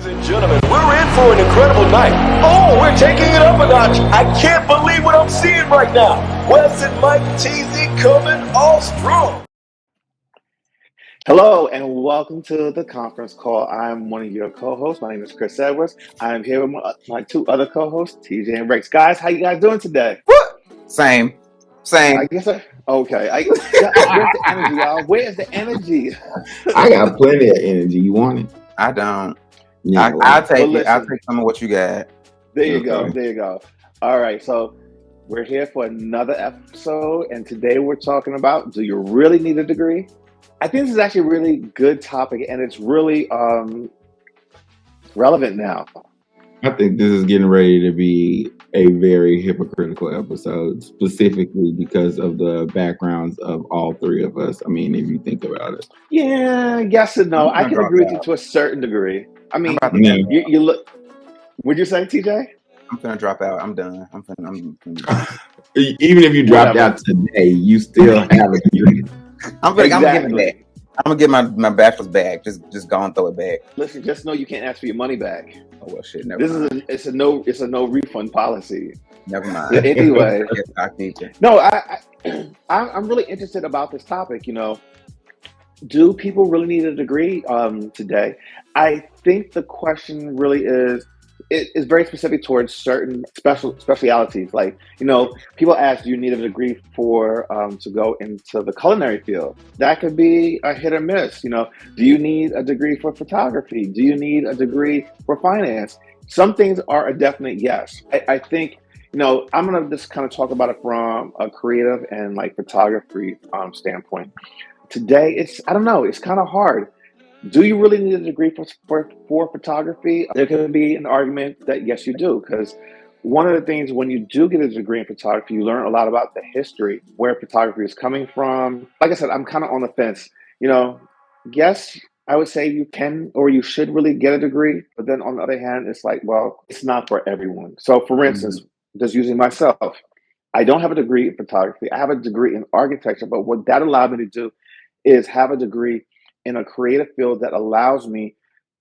and gentlemen, we're in for an incredible night. Oh, we're taking it up a notch. I can't believe what I'm seeing right now. Wes and Mike TZ coming all strong. Hello and welcome to the conference call. I'm one of your co-hosts. My name is Chris Edwards. I'm here with my two other co-hosts, TJ and Rex. Guys, how you guys doing today? What? Same. I guess okay. Where's the energy, y'all? Where's the energy? I got plenty of energy. You want it? I don't. Yeah, I'll take Well, it. I'll listen. take some of what you got. There you go. Okay. There you go. All right, so we're here for another episode, and today we're talking about, do you really need a degree? I think this is actually a really good topic, and it's really relevant now. I think this is getting ready to be a very hypocritical episode, specifically because of the backgrounds of all three of us. I mean, if you think about it. Yeah, yes and no. I can agree with you to a certain degree. I mean, Yeah. you look. Would you say, TJ? I'm finna drop out. I'm done. I'm Even if you dropped Whatever. out today, you still have a degree. I'm gonna give it Exactly. back. I'm gonna get my bachelor's back. Just go and throw it back. Listen, just know you can't ask for your money back. Oh well, shit. Never mind. It's a no refund policy. Never mind. Anyway, Yes, I need you. no, I'm really interested about this topic. You know, do people really need a degree today? I think the question really is. It is very specific towards certain specialities. Like, you know, people ask, do you need a degree for to go into the culinary field? That could be a hit or miss. You know, do you need a degree for photography? Do you need a degree for finance? Some things are a definite yes. I think, you know, I'm going to just kind of talk about it from a creative and like photography standpoint. Today, I don't know, it's kind of hard. Do you really need a degree for photography? There can be an argument that yes, you do, because one of the things when you do get a degree in photography, you learn a lot about the history, where photography is coming from. Like I said, I'm kind of on the fence. You know, yes, I would say you can or you should really get a degree, but then on the other hand, it's like, well, it's not for everyone. So for instance, just using myself, I don't have a degree in photography. I have a degree in architecture, but what that allowed me to do is have a degree in a creative field that allows me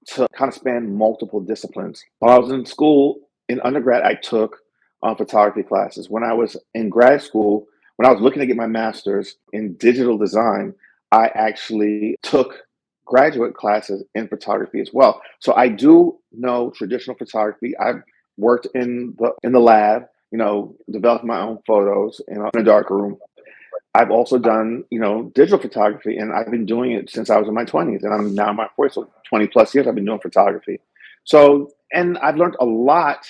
to kind of span multiple disciplines. While I was in school, in undergrad, I took photography classes. When I was in grad school, when I was looking to get my master's in digital design, I actually took graduate classes in photography as well. So I do know traditional photography. I've worked in the lab, you know, developed my own photos in a dark room. I've also done, you know, digital photography, and I've been doing it since I was in my 20s, and I'm now in my 40s, so 20 plus years I've been doing photography. So, and I've learned a lot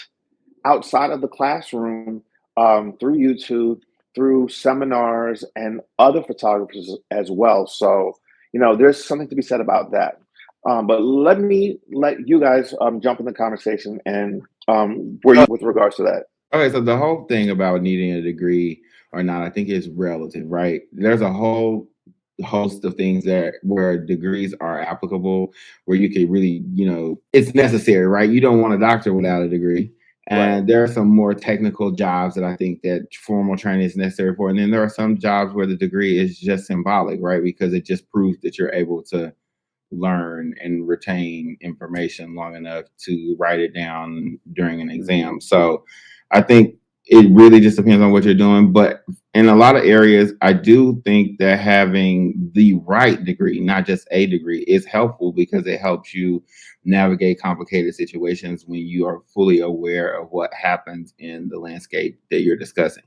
outside of the classroom through YouTube, through seminars, and other photographers as well. So, you know, there's something to be said about that. But let you guys jump in the conversation and where you with regards to that. Okay, so the whole thing about needing a degree or not, I think is relative, right? There's a whole host of things where degrees are applicable, where you could really, you know, it's necessary, right? You don't want a doctor without a degree. And Right. there are some more technical jobs that I think that formal training is necessary for. And then there are some jobs where the degree is just symbolic, right? Because it just proves that you're able to learn and retain information long enough to write it down during an exam. So I think it really just depends on what you're doing. But in a lot of areas, I do think that having the right degree, not just a degree, is helpful because it helps you navigate complicated situations when you are fully aware of what happens in the landscape that you're discussing.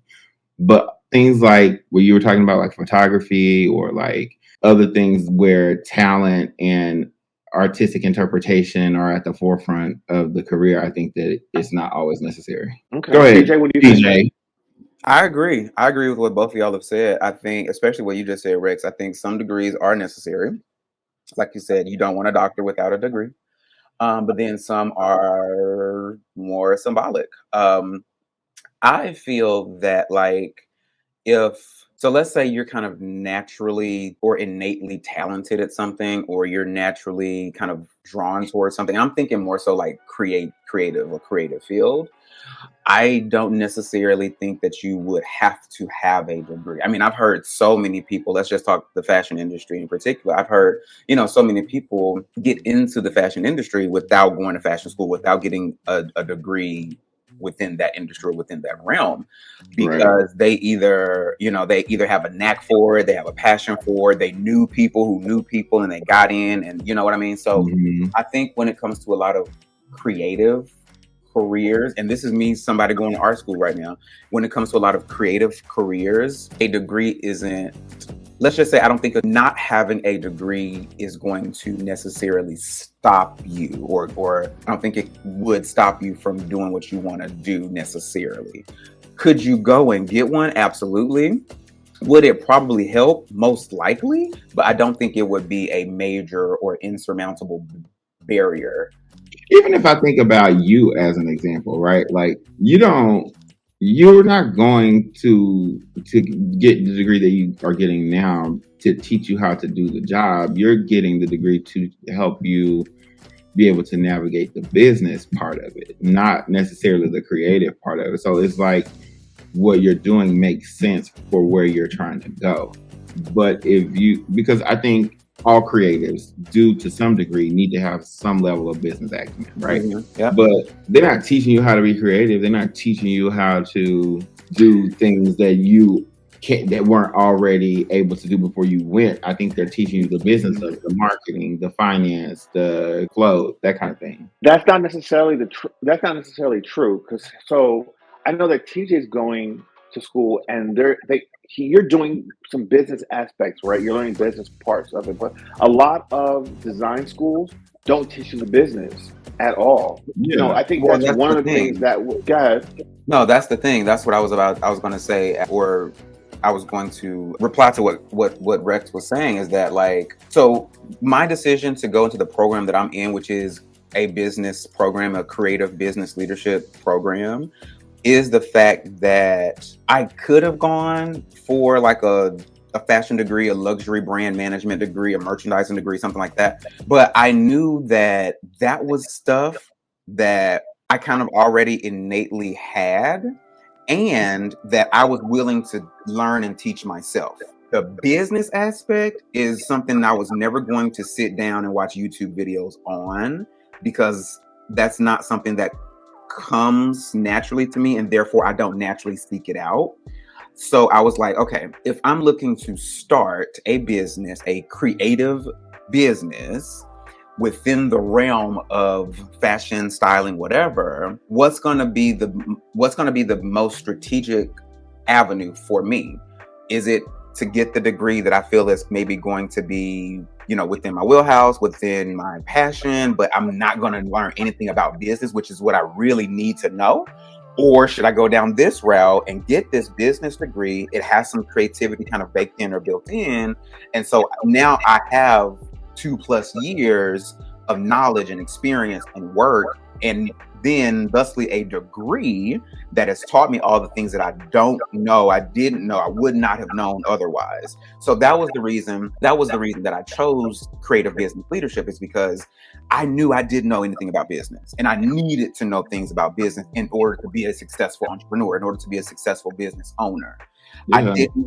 But things like what you were talking about, like photography or like other things where talent and artistic interpretation are at the forefront of the career, I think that it's not always necessary. Okay. Go ahead, TJ, what do you think? TJ. I agree. I agree with what both of y'all have said. I think, especially what you just said, Rex, I think some degrees are necessary. Like you said, you don't want a doctor without a degree. But then some are more symbolic. I feel that like let's say you're kind of naturally or innately talented at something, or you're naturally kind of drawn towards something, I'm thinking more so like creative field. I don't necessarily think that you would have to have a degree. I mean, I've heard so many people, let's just talk the fashion industry in particular. I've heard, so many people get into the fashion industry without going to fashion school, without getting a degree within that industry or within that realm, Right. because they either have a knack for it, they have a passion for it, they knew people who knew people and they got in, and you know what I mean? So Mhm. I think when it comes to a lot of creative careers, and this is me, somebody going to art school right now, when it comes to a lot of creative careers, a degree isn't, let's just say, I don't think not having a degree is going to necessarily stop you, or I don't think it would stop you from doing what you want to do necessarily. Could you go and get one? Absolutely. Would it probably help? Most likely, but I don't think it would be a major or insurmountable barrier. Even if I think about you as an example, right? Like you're not going to get the degree that you are getting now to teach you how to do the job. You're getting the degree to help you be able to navigate the business part of it, not necessarily the creative part of it. So it's like what you're doing makes sense for where you're trying to go. But because I think all creatives do to some degree need to have some level of business acumen, right? Yeah. But they're not teaching you how to be creative. They're not teaching you how to do things that you that weren't already able to do before you went. I think they're teaching you the business of the marketing, the finance, the clothes, that kind of thing. That's not necessarily that's not necessarily true, because I know that TJ's going to school, and you're doing some business aspects, right? You're learning business parts of it, but a lot of design schools don't teach you the business at all. Yeah. I think Well, that's that's one the of the things thing. that guys. No, that's the thing. That's what I was going to say, or I was going to reply to what Rex was saying, is that, like, so my decision to go into the program that I'm in, which is a business program, a creative business leadership program, is the fact that I could have gone for like a fashion degree, a luxury brand management degree, a merchandising degree, something like that. But I knew that that was stuff that I kind of already innately had, and that I was willing to learn and teach myself. The business aspect is something I was never going to sit down and watch YouTube videos on, because that's not something that comes naturally to me, and therefore I don't naturally seek it out. So I was like, okay, if I'm looking to start a business, a creative business within the realm of fashion, styling, whatever, what's going to be the most strategic avenue for me? Is it to get the degree that I feel is maybe going to be, within my wheelhouse, within my passion, but I'm not going to learn anything about business, which is what I really need to know? Or should I go down this route and get this business degree? It has some creativity kind of baked in or built in. And so now I have 2+ years of knowledge and experience and work, and then thusly a degree that has taught me all the things that I didn't know, I would not have known otherwise. So that was the reason that I chose creative business leadership, is because I knew I didn't know anything about business, and I needed to know things about business in order to be a successful entrepreneur, in order to be a successful business owner.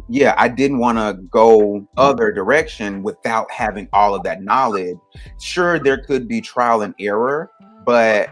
Yeah. I didn't want to go other direction without having all of that knowledge. Sure, there could be trial and error, but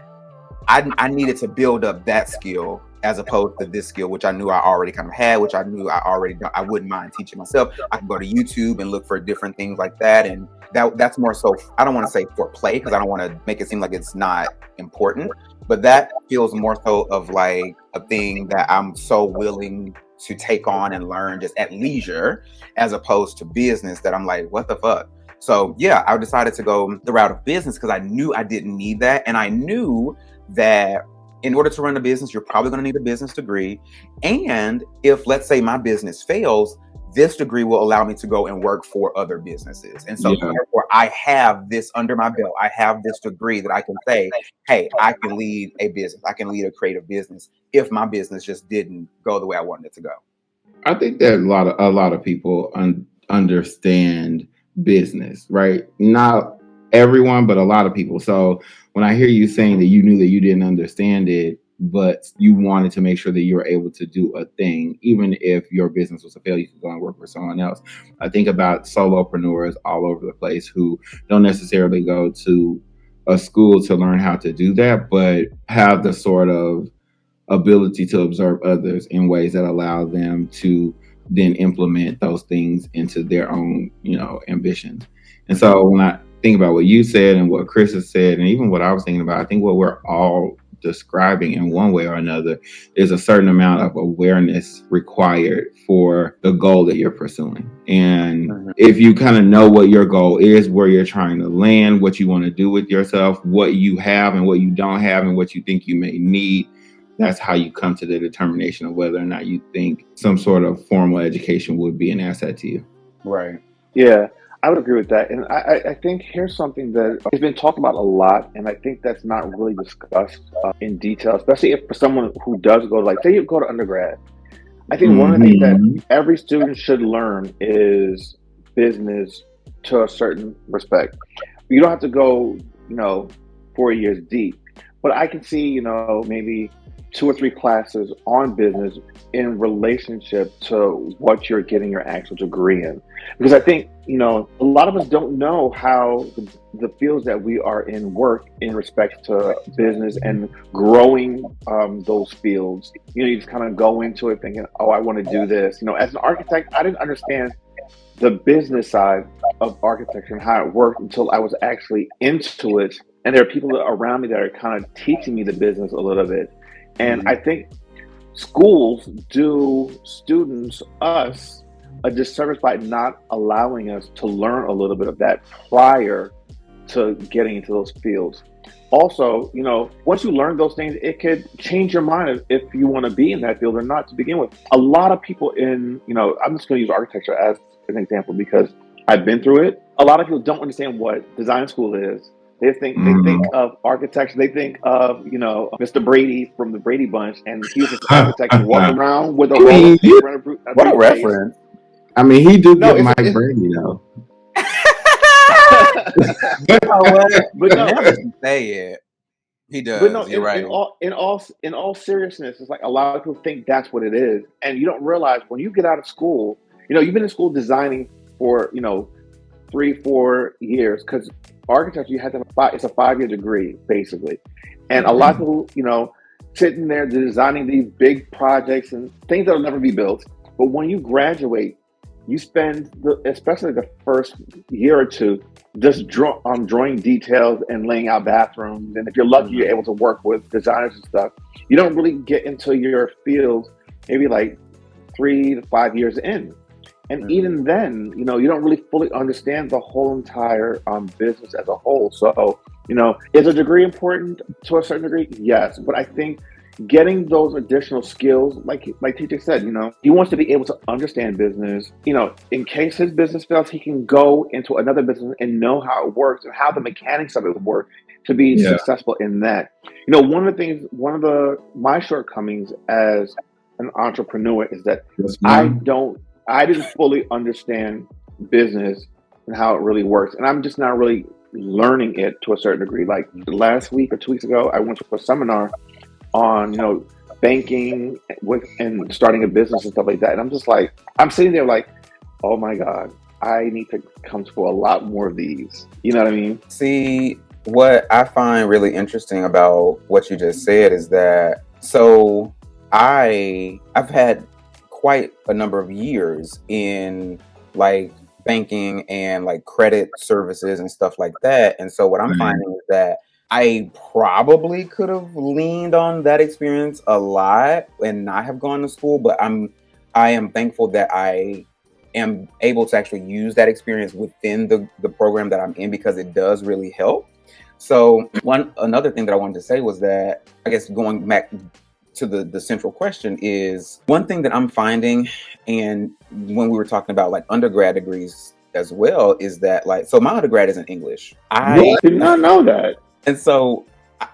I needed to build up that skill as opposed to this skill, which I knew I already kind of had, which I knew I wouldn't mind teaching myself. I can go to YouTube and look for different things like that. And that's more so, I don't want to say for play, because I don't want to make it seem like it's not important, but that feels more so of like a thing that I'm so willing to take on and learn just at leisure, as opposed to business that I'm like, what the fuck? So yeah, I decided to go the route of business because I knew I didn't need that. And I knew that in order to run a business, you're probably going to need a business degree. And if, let's say, my business fails, this degree will allow me to go and work for other businesses. And so therefore, I have this under my belt. I have this degree that I can say, hey, I can lead a business. I can lead a creative business if my business just didn't go the way I wanted it to go. I think that a lot of people understand business, right? Not everyone, but a lot of people. So when I hear you saying that you knew that you didn't understand it, but you wanted to make sure that you were able to do a thing, even if your business was a failure, you could go and work for someone else. I think about solopreneurs all over the place who don't necessarily go to a school to learn how to do that, but have the sort of ability to observe others in ways that allow them to then implement those things into their own, ambitions. And so when I think about what you said and what Chris has said, and even what I was thinking about, I think what we're all describing in one way or another is a certain amount of awareness required for the goal that you're pursuing. And if you kind of know what your goal is, where you're trying to land, what you want to do with yourself, what you have and what you don't have, and what you think you may need, that's how you come to the determination of whether or not you think some sort of formal education would be an asset to you. Right. Yeah, I would agree with that. And I think here's something that has been talked about a lot, and I think that's not really discussed in detail, especially if for someone who does go to, like, say you go to undergrad. I think one of the things that every student should learn is business to a certain respect. You don't have to go, 4 years deep, but I can see, maybe 2 or 3 classes on business in relationship to what you're getting your actual degree in. Because I think, a lot of us don't know how the fields that we are in work in respect to business and growing those fields. You just kind of go into it thinking, oh, I want to do this. As an architect, I didn't understand the business side of architecture and how it worked until I was actually into it. And there are people around me that are kind of teaching me the business a little bit. And I think schools do students, us, a disservice by not allowing us to learn a little bit of that prior to getting into those fields. Also, once you learn those things, it could change your mind if you want to be in that field or not to begin with. A lot of people I'm just going to use architecture as an example because I've been through it. A lot of people don't understand what design school is. They think of architecture. They think of Mr. Brady from the Brady Bunch, and he was this architect who walked around with a roll of paper and a What a briefcase. reference! I mean, he do get Mike Brady though. But no, now that you say it, he does. but no. You're right. In all seriousness, it's like a lot of people think that's what it is, and you don't realize when you get out of school. You've been in school designing for 3-4 years because architecture, you had to it's a 5-year degree basically, and a lot of people sitting there designing these big projects and things that'll never be built. But when you graduate, you spend especially the first year or two just drawing details and laying out bathrooms, and if you're lucky, you're able to work with designers and stuff. You don't really get into your field maybe like 3 to 5 years in. And even then, you don't really fully understand the whole entire business as a whole. So, is a degree important to a certain degree? Yes. But I think getting those additional skills, like TJ said, he wants to be able to understand business. In case his business fails, he can go into another business and know how it works and how the mechanics of it work to be successful in that. One of my shortcomings as an entrepreneur is that I didn't fully understand business and how it really works. And I'm just not really learning it to a certain degree. Like last week or 2 weeks ago, I went to a seminar on, banking and starting a business and stuff like that. And I'm just like, I'm sitting there like, oh my God, I need to come to a lot more of these. You know what I mean? See, what I find really interesting about what you just said is that, so I've had quite a number of years in like banking and like credit services and stuff like that. And so what I'm finding is that I probably could have leaned on that experience a lot and not have gone to school, but I am thankful that I am able to actually use that experience within the program that I'm in because it does really help. So another thing that I wanted to say was that, I guess going back to the central question is, one thing that I'm finding, and when we were talking about like undergrad degrees as well, is that like, so my undergrad is in English. I did not know that. And so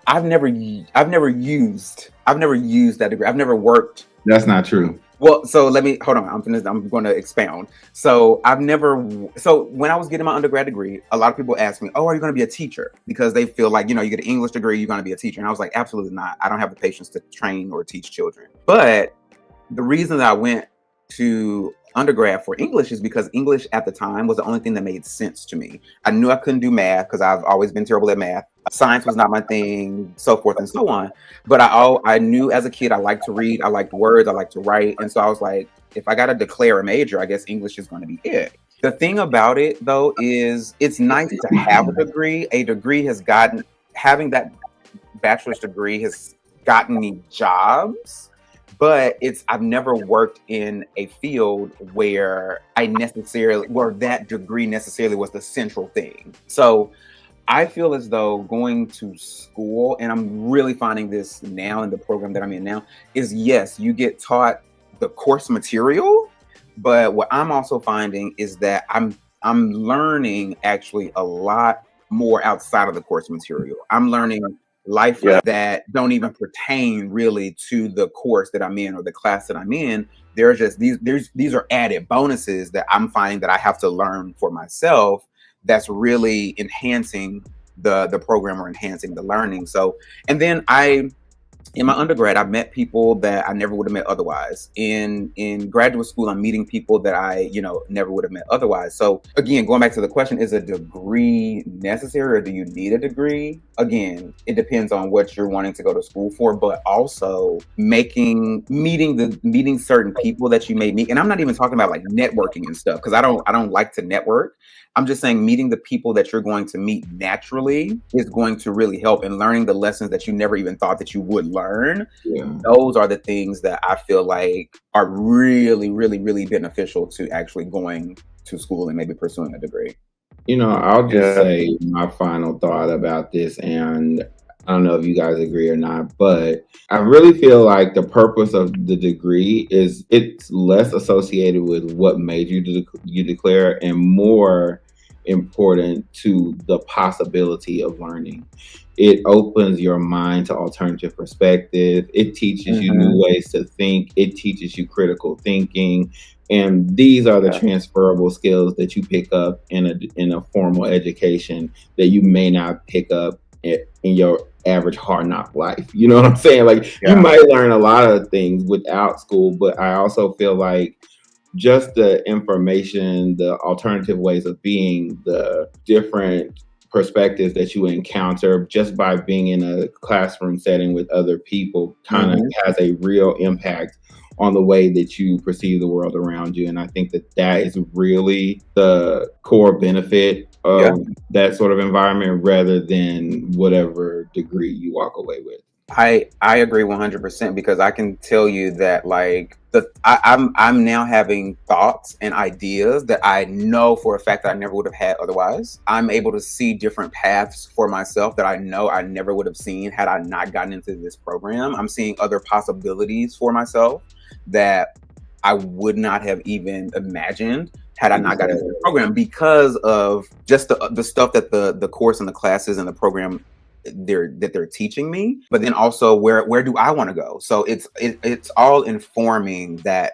I've never used that degree. I've never worked. That's not true. Well, so let me hold on. I'm going to expound. So I've never. So when I was getting my undergrad degree, a lot of people ask me, "Oh, are you going to be a teacher?" Because they feel like, you get an English degree, you're going to be a teacher. And I was like, absolutely not. I don't have the patience to train or teach children. But the reason that I went to undergrad for English is because English at the time was the only thing that made sense to me. I knew I couldn't do math because I've always been terrible at math. Science was not my thing, so forth and so on. But I knew as a kid I liked to read, I liked words, I liked to write, and so I was like, if I got to declare a major, I guess English is going to be it. The thing about it though is it's nice to have a degree. A degree has gotten having that bachelor's degree has gotten me jobs, but I've never worked in a field where that degree necessarily was the central thing. So I feel as though going to school, and I'm really finding this now in the program that I'm in now, is yes, you get taught the course material, but what I'm also finding is that I'm learning actually a lot more outside of the course material. I'm learning life lessons that don't even pertain really to the course that I'm in or the class that I'm in. They're just these are added bonuses that I'm finding that I have to learn for myself, that's really enhancing the program or enhancing the learning. So, and then in my undergrad, I met people that I never would have met otherwise. In graduate school, I'm meeting people that I, never would have met otherwise. So again, going back to the question, is a degree necessary or do you need a degree? Again, it depends on what you're wanting to go to school for, but also meeting certain people that you may meet. And I'm not even talking about like networking and stuff, because I don't like to network. I'm just saying meeting the people that you're going to meet naturally is going to really help, and learning the lessons that you never even thought that you would learn. Yeah. Those are the things that I feel like are really, really, really beneficial to actually going to school and maybe pursuing a degree. I'll just say my final thought about this, and I don't know if you guys agree or not, but I really feel like the purpose of the degree is it's less associated with what made you declare and more important to the possibility of learning. It opens your mind to alternative perspective. It teaches you new ways to think. It teaches you critical thinking. And these are the transferable skills that you pick up in a formal education that you may not pick up in your average hard knock life. You know what I'm saying? Like you might learn a lot of things without school, but I also feel like just the information, the alternative ways of being, the different perspectives that you encounter just by being in a classroom setting with other people kind of has a real impact on the way that you perceive the world around you. And I think that is really the core benefit of that sort of environment rather than whatever degree you walk away with. I agree 100%, because I can tell you that like I'm now having thoughts and ideas that I know for a fact that I never would have had otherwise. I'm able to see different paths for myself that I know I never would have seen had I not gotten into this program. I'm seeing other possibilities for myself that I would not have even imagined had I not gotten into the program, because of just the stuff that the course and the classes and the program they're teaching me, but then also where do I want to go? So it's all informing that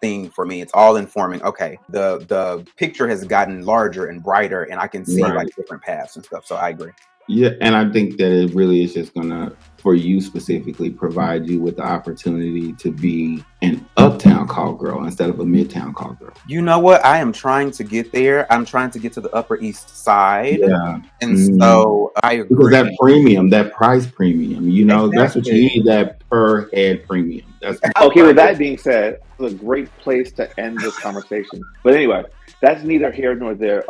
thing for me. It's all informing, okay, the picture has gotten larger and brighter, and I can see like different paths and stuff. So I agree. Yeah, and I think that it really is just gonna, for you specifically, provide you with the opportunity to be an uptown call girl instead of a midtown call girl. You know what? I am trying to get there. I'm trying to get to the Upper East Side. Yeah. And so I agree. Because that premium, that price premium, that's what you need, that per head premium. Okay, with that being said, it's a great place to end this conversation. But anyway, that's neither here nor there.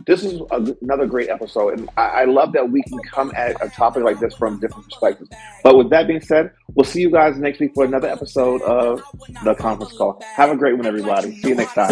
This is another great episode, and I love that we can come at a topic like this from different perspectives. But with that being said, we'll see you guys next week for another episode of The Conference Call. Have a great one, everybody. See you next time.